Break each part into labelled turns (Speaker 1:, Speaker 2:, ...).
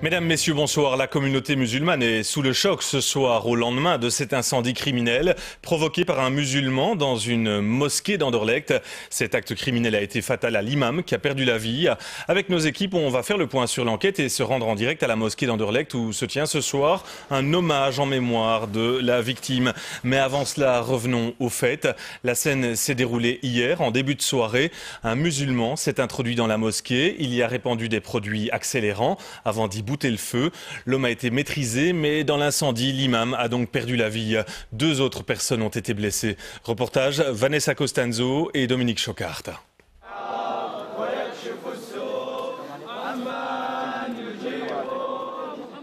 Speaker 1: Mesdames, Messieurs, bonsoir. La communauté musulmane est sous le choc ce soir au lendemain de cet incendie criminel provoqué par un musulman dans une mosquée d'Anderlecht. Cet acte criminel a été fatal à l'imam qui a perdu la vie. Avec nos équipes, on va faire le point sur l'enquête et se rendre en direct à la mosquée d'Anderlecht où se tient ce soir un hommage en mémoire de la victime. Mais avant cela, revenons aux faits. La scène s'est déroulée hier en début de soirée. Un musulman s'est introduit dans la mosquée. Il y a répandu des produits accélérants avant d'y bouter le feu. L'homme a été maîtrisé, mais dans l'incendie, l'imam a donc perdu la vie. 2 autres personnes ont été blessées. Reportage Vanessa Costanzo et Dominique Chocart.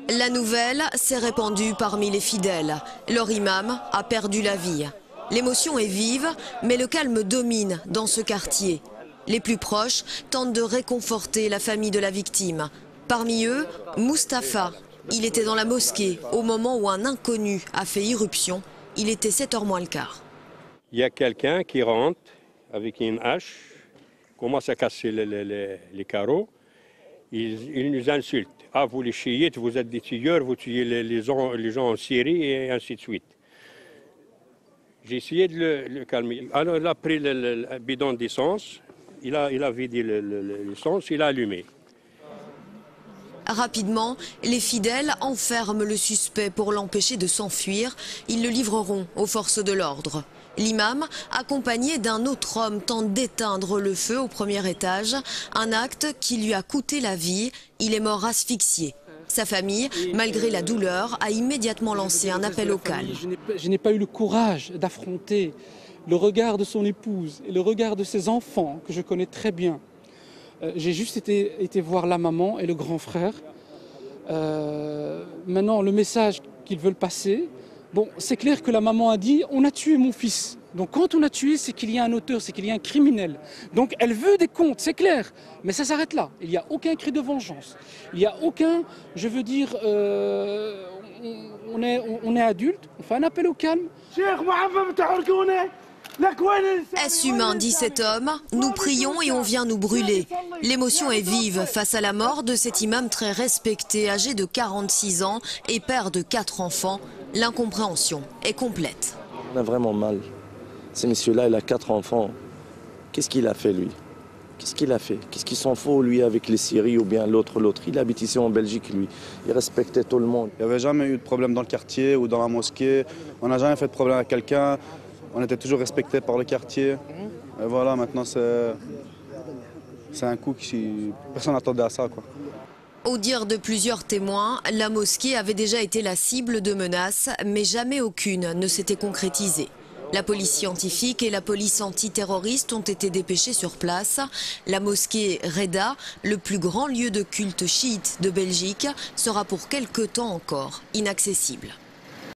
Speaker 2: La nouvelle s'est répandue parmi les fidèles. Leur imam a perdu la vie. L'émotion est vive, mais le calme domine dans ce quartier. Les plus proches tentent de réconforter la famille de la victime. Parmi eux, Mustapha. Il était dans la mosquée au moment où un inconnu a fait irruption. Il était 7h moins le quart.
Speaker 3: Il y a quelqu'un qui rentre avec une hache, commence à casser les carreaux. Il nous insulte. Ah, vous les chiites, vous êtes des tueurs, vous tuez les gens en Syrie et ainsi de suite. J'ai essayé de le calmer. Alors il a pris le bidon d'essence, il a vidé l'essence, il a allumé.
Speaker 2: Rapidement, les fidèles enferment le suspect pour l'empêcher de s'enfuir. Ils le livreront aux forces de l'ordre. L'imam, accompagné d'un autre homme, tente d'éteindre le feu au premier étage. Un acte qui lui a coûté la vie. Il est mort asphyxié. Sa famille, malgré la douleur, a immédiatement lancé un appel au calme.
Speaker 4: Je n'ai pas eu le courage d'affronter le regard de son épouse et le regard de ses enfants, que je connais très bien. J'ai juste été voir la maman et le grand frère. Maintenant, le message qu'ils veulent passer, bon, c'est clair que la maman a dit « on a tué mon fils ». Donc quand on a tué, c'est qu'il y a un auteur, c'est qu'il y a un criminel. Donc elle veut des comptes, c'est clair. Mais ça s'arrête là. Il n'y a aucun cri de vengeance. Il n'y a aucun, je veux dire, on est adulte, on fait un appel au calme.
Speaker 2: Est-ce humain, dit cet homme? Nous prions et on vient nous brûler. L'émotion est vive face à la mort de cet imam très respecté, âgé de 46 ans et père de 4 enfants. L'incompréhension est complète.
Speaker 5: On a vraiment mal. Ce monsieur-là, il a 4 enfants. Qu'est-ce qu'il a fait, lui? Qu'est-ce qu'il a fait? Qu'est-ce qu'il s'en fout, lui, avec les Syriens ou bien l'autre? Il habite ici en Belgique, lui. Il respectait tout le monde.
Speaker 6: Il n'y avait jamais eu de problème dans le quartier ou dans la mosquée. On n'a jamais fait de problème avec quelqu'un. On était toujours respecté par le quartier. Et voilà, maintenant, c'est un coup qui... Personne n'attendait à ça, quoi.
Speaker 2: Au dire de plusieurs témoins, la mosquée avait déjà été la cible de menaces, mais jamais aucune ne s'était concrétisée. La police scientifique et la police antiterroriste ont été dépêchées sur place. La mosquée Reda, le plus grand lieu de culte chiite de Belgique, sera pour quelque temps encore inaccessible.